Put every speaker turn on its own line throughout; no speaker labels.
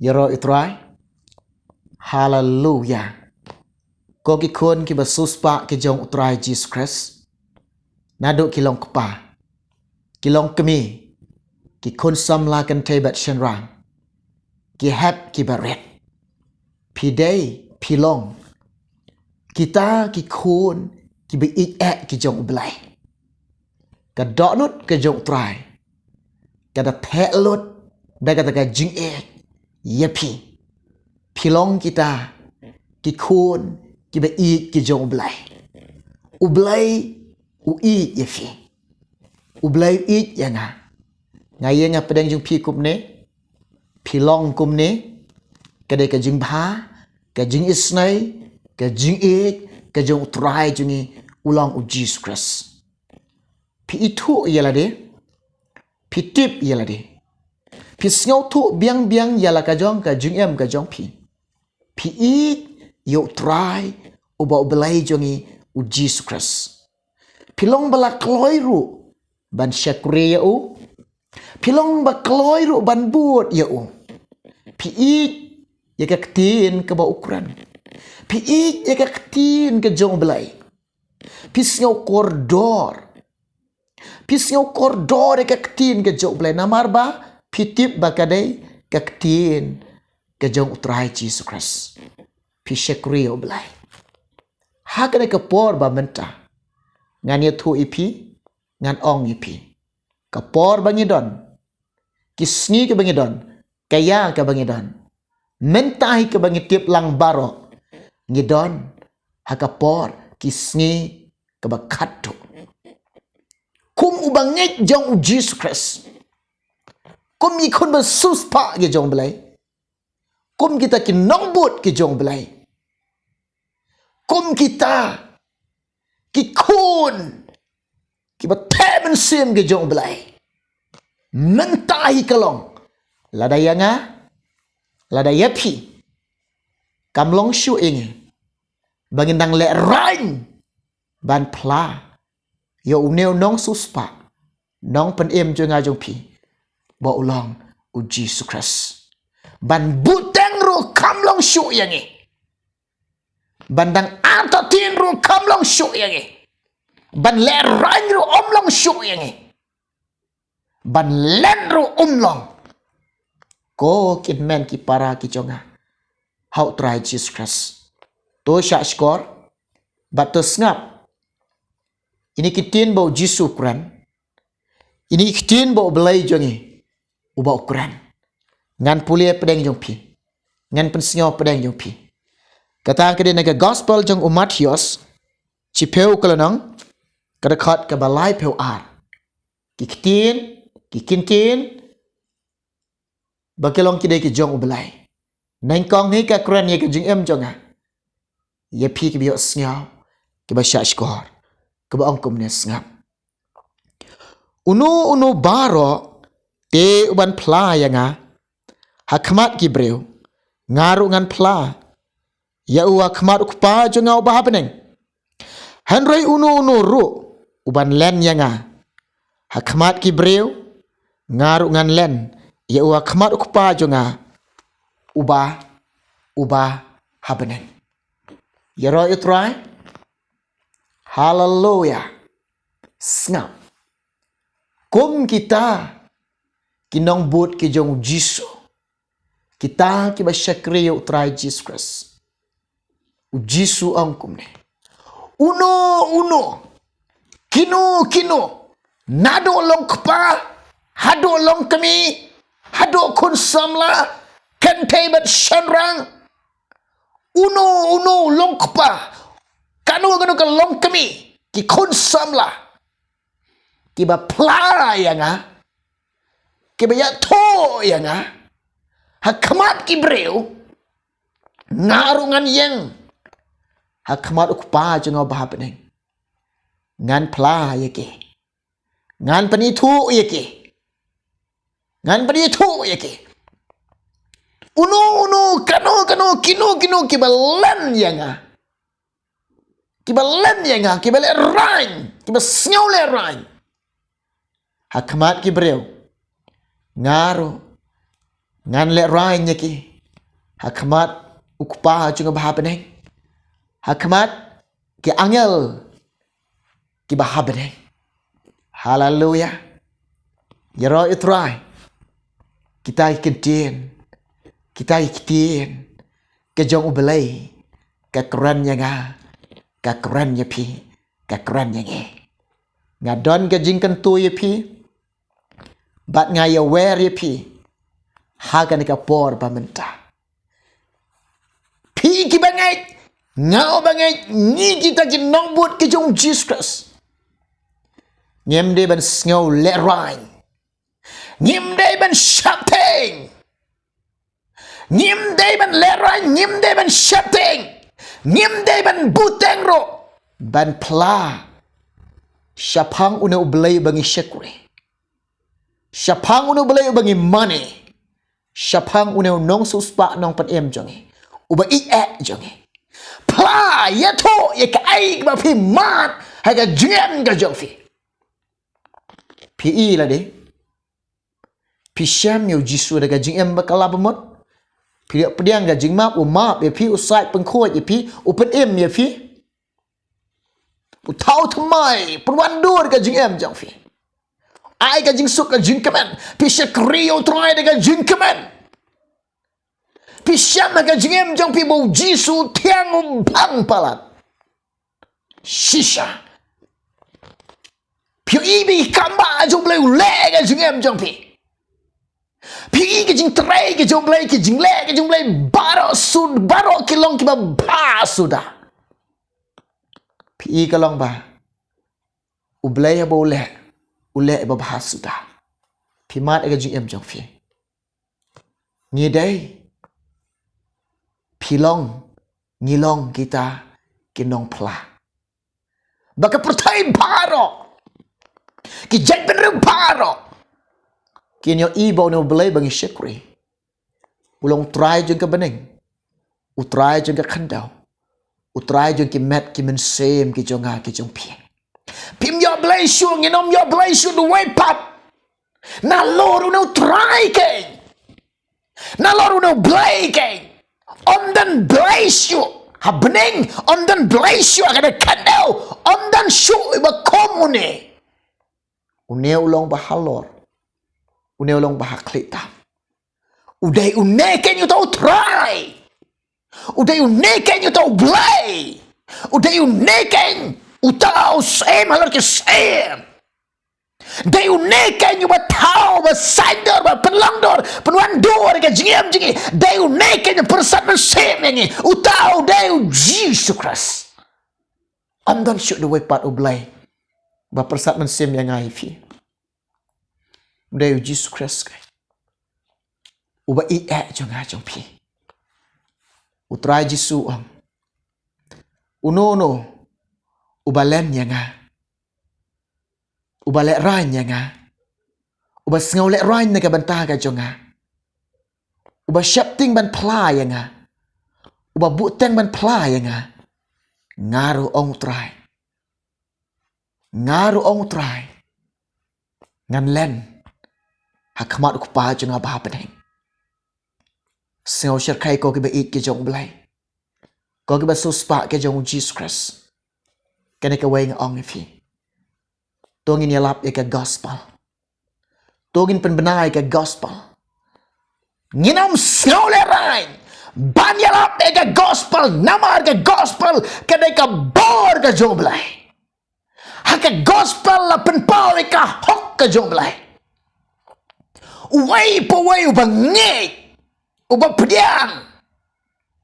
Yaro itrai. Hallelujah. Ko ki kun ki basuspa ki jong utrai Jesus Christ. Nado ki long kpa. Ki long kemi. Ki kun samla kan tebat shenrang. Ki hep ki baret. Pi day pi long. Kita ki kun ki be ik ki jong ublai. Ka donut ke jong utrai. Ka da te lut. Da kata ka jing yepi. Pi long kita ki kun ki be ik ki jong ublai. Ublai ui yefi. Ublai ik yanga. Ngaya nga pedang jung pi kum ne. Pi long kum ne. Kadai ka jing bha. Ka jing isnai. Ka jing ik. Ka jong utrai jungi ulang u Jesus Christ. Pi itu ialah de. Pi tip ialah de. Pi sngau tu biang-biang ialah ka jong ka jong pi. Pi ik yo utrai uba ubelai jongi u Jesus Christ. Pi long bala kloi ru ban syakuri ya u. Pi long ba kloi ru ban buat ya u. Pi ik ya ka ketin ke ba ukuran. Pi ik ya ka ketin ke jong belai. Pi sngau koridor. Pi sngau koridor ya ka ketin ke jong belai. Namar ba pi tip ba kadai ka ketin ke jong utrai Jesus Christ. Pi syakuri ya belai. Hakane ke por ba mentah. Ngan ya tu ipi. Ngan ong ipi. Ke por bangidon. Kisngi ke bangidon. Kaya ke bangidon. Mentahi ke bangitip lang barok. Ngidon. Haka por. Kisngi ke bakatu. Kum ubangit jong Jesus Christ. Kum ikun bersuspa ke jong belai. Kum kita ki nombut ke jong belai. Kum kita ki kun ki batemen sim ke jong belai. Mentahi kalong. Lada yanga. Lada yapi. Kamlong syu ingi. Bangindang le rain. Ban pla. Yo uneu nong suspa. Nong pen im junga jong pi. Ba ulang u Jesus Christ. Ban buteng ru kamlong syu yangi. Bandang atatin ru kamlong syu yangi. Ban le rain ru omlong syu yangi. Ban len ru umlong. Ko kin men ki para ki jonga. How try Jesus Christ. To syak skor. Bat to ngap. Ini kitin bau Jesus ukuran. Ini kitin bau belai jongi. Uba ukuran. Ngan pulia pedang jong pi. Ngan pensengau pedang jong pi. Kata ke dia naga gospel jong Matius. Cipeu kelenang. Kedekat ke balai peu ar. Kikitin. Kikintin. Bakilong kidai ke jong ubelai. Nengkong ni ka kuran ye ke jing em jonga. Ye pi ke biok sengau. Ke ba syak skor. Ke ba ongkum ne sengap. Unu baro. Te uban pla yanga. Hakmat ki breu. Ngaru ngan pla. Ya uwa khmat ukpa jonga ubah hapeneng. Hanrei unu ru. Uban len yanga. Hakmat ki breu. Ngaru ngan len. Ya uwa khmat ukpa jonga. Ubah hapeneng. Ya ro itrai. Hallelujah. Sngap. Kum kita. Kinong but ki jong Jisu. Kita ki basyakri utrai Jesus Christ. Jisu angkum ne. Uno. Kino. Nado long kpa. Hado long kami. Hado kun samla. Kentai bat shanrang. Uno long kpa. Kanu ka long kami. Ki kun samla. Ki ba pla yanga. Ki ba ya to yanga. Hakmat ki breu. Ngarungan yang. Hakmat ukpa jenga bahapeneng. Ngan pla yake. Ngan penitu yake. Ngan penitu yake. Uno kano kino kibalen yanga. Kibalen yanga kibale rain. Kibasngau le rain. Hakmat ki breu. Ngaru. Ngan le rain yake. Hakamat ukpa junga baha beneng. Hakamat ke angel ki baha beneng. Hallelujah. Yaro itrai. Kita ikin kita ikin ke jong ubelai ke keren nga ke keren pi ke keren nge ngadon ke jingkan tu pi bat ngaya wer pi hagan ka por pamenta pi ki bangai ngau bangai ni kita ki nombut ke jong Jesus Christ nyem de ban ngau le rain nyem de ban shopping nyem de ban le rain nyem de ban shopping nyem de ban buteng ro ban pla syapang una ublay bangi syakuri syapang una ublay bangi money syapang una nong suspa nong pan em jongi uba i jongi pla ya to ya ka ai ba pi mat ha ga jeng ga jong fi pi la de pi syam yo jisu daga jing em bakala bamot pi pediang ga jing map map ya pi usai pengkhoi ya pi upen em ya pi utau thamai purwan dur ga jing em jong fi ai ga jing suk ga jing kaman pi syakrio try daga jing kaman pi syam ga jing em jong pi bo jisu tiang bang palat shisha pi ibi kamba jong blai le ga jing em jong pi pi ke jing trai ke jong blai ke jing le ke jong blai baro kilong ki ba sudah pi kalong ba ublai ba ule ba bahas sudah pi mat ga jing em jong fi ni dai pilong ngilong kita kinong pla baka pertai baro ki jai bener baro kinyo ibo no belai bangi syakri ulong try jeng ka beneng utry jeng ka khandau utry jeng ki met ki men sem ki jonga ki jong pi pim yo belai shu nginom yo belai shu the way pap na lor no try ke na lor no belai ke om dan bless you ha beneng om dan bless you agada khandau om dan shu ba komune une ulong ba halor une ulong ba klita udai une ken you tau try udai une ken you tau blay udai une ken utau sem halor ke sem dai une ken you ba tau ba sandor ba penlangdor penwandor ke jingem jingi dai une ken persat men sem ngi utau dai Jesus Christ am dan should the way part of blay ba persat men sem yang ai fi dai Jesus Christ kai uba i jong ha jong pi utrai jisu am unono ubalen yanga ubale ran yanga uba sngau le ran na ka banta ka jonga uba shapting ban pla yanga uba buteng ban pla yanga ngaru ong try ngan len hakmat ku pa jonga ba peneng sngau syar kai ko ki ba ik ki jong blai ko ki ba suspa ke jong Jesus Christ kene ka weng ong fi tongin yalap ka gospel tongin penbenai ka gospel nginam sngau le rain ban yalap ka gospel namar ka gospel kene ka bor ka jong blai haka gospel la penpau ka hok ka jong blai uwai po wai ubangek uba pediang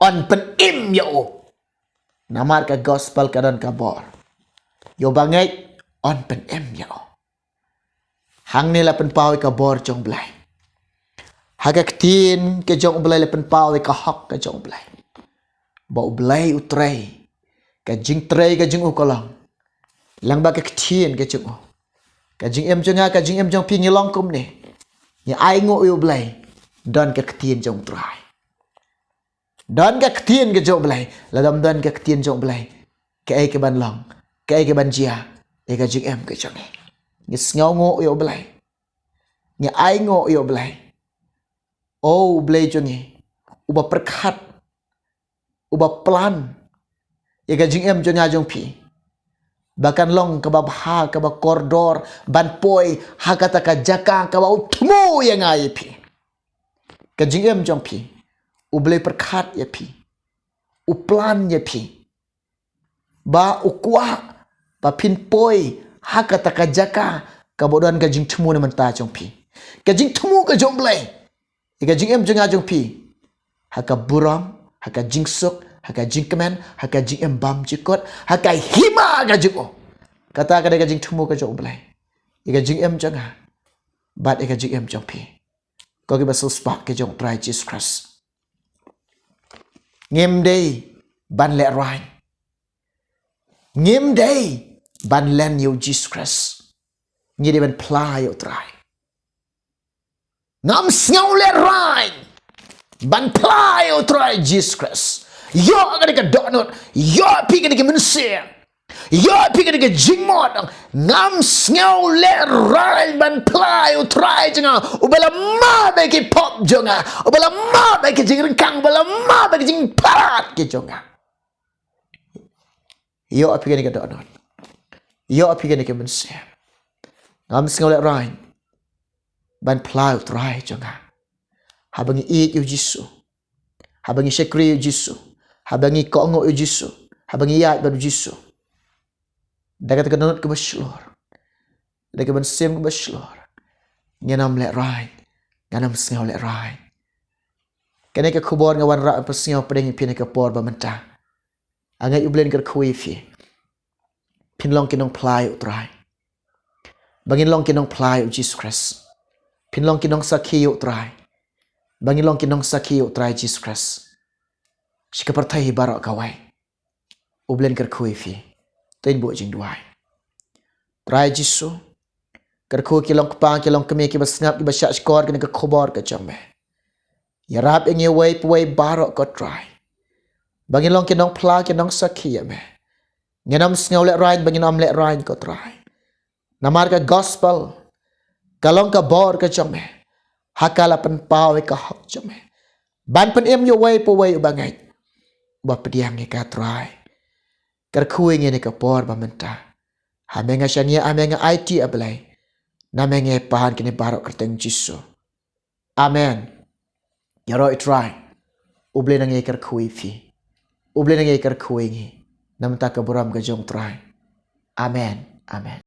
on pen im yo namar ka gospel kadon kabor yo bangai on pen im yo hang ni la pen pau ka bor jong blai haga ktin ke jong blai la pen pau ka hok ka jong blai ba blai utrai ka jing trai ka jing ukolong lang ba ka ktin ke jong ka jing em jonga ka jing em jong pi ngilong kum ni ni ai ngo yo blai don ka ktin jong trai don ka ktin ke jong blai la dam don ka ktin jong blai ke ai ke ban long ke ai ke ban jia e ka jing em ke jong ni ngau ngo yo blai ni ai ngo yo blai oh blai jong ni ubah perkat, ubah pelan, ya gajing em jo ngajong pi. Bahkan long ke babha ke ba koridor ban poi ha kata ka jaka ka ba utmu yang ngai pi. Gajing em jong pi. Ublay perkat ya pi. Uplan ya pi. Ba ukwa ba pin poi ha kata ka jaka ka bodan gajing temu na menta jong pi. Gajing temu ka jong blay. Gajing em jong ngajong pi. Haka buram, haka jingsuk, haka jingkemen, haka jing embam jikot, haka hima gajing o. Kata kada gajing temu ka jong belai. Iga jing em jong ha. Bat iga jing em jong pi. Kau ki basul spak ke jong try Jesus Christ. Ngem day ban le rain. Ngem day ban len yo Jesus Christ. Ngi de ban ply yo try. Ngam sngaw le rain. Ban ply yo try Jesus Christ. Yo kada ka donut. Yo pi kada ka mensia. Yo pi kada ka jingmot. Ngam sngaw le rain ban ply yo try jenga. Ubala ma ba ki pop jonga. Ubala ma ba ki jing kang. Ubala ma ba ki jing parat ki jonga. Yo pi kada ka donut. Yo pi kada ka mensia. Ngam sngaw le rain ban ply yo try jonga. Habangi eat yo Jisu. Habangi syakri yo Jisu. Habangi kongo yo Jisu. Habangi yat baru Jisu. Dagat ka donut ke baslor. Dagat ban sem ke baslor. Nganam le rai. Nganam sngaw le rai. Kene ka kubor ngawan ra pasngaw pedeng pin ka por ba menta. Angai ublen ker khui fi. Pinlong kinong plai utrai. Bangin long kinong plai u Jesus Christ. Pinlong kinong sakhi utrai. Bangin long kinong sakhi utrai Jesus Christ. Shikapartai barok kawai. Ublen ker khui fi. Tain bu jing duai. Try Jisu. Ker khui kilong kepang kilong kemi ki basngap ki basyak skor kena ke khobor ke jambe. Ya rap ingi wai puai barok ko try. Bangin long kinong pla kinong sakhi ya me. Ngenam sngaw le rain bangin am le rain ko try. Namar ka gospel. Kalong ka bor ke jambe. Hakala pen pau ka hok jambe. Ban pen em yo wai puai ubangai. Ba pediang ni ka try. Ker khui ngi ni ka por ba menta. Hamenga shania amenga IT ablay. Namenge pahan kini barok kerteng Jisu. Amen. Yaro try. Uble nang ker khui fi. Uble nang ker khui ngi. Namta ka buram ka jong try. Amen. Amen.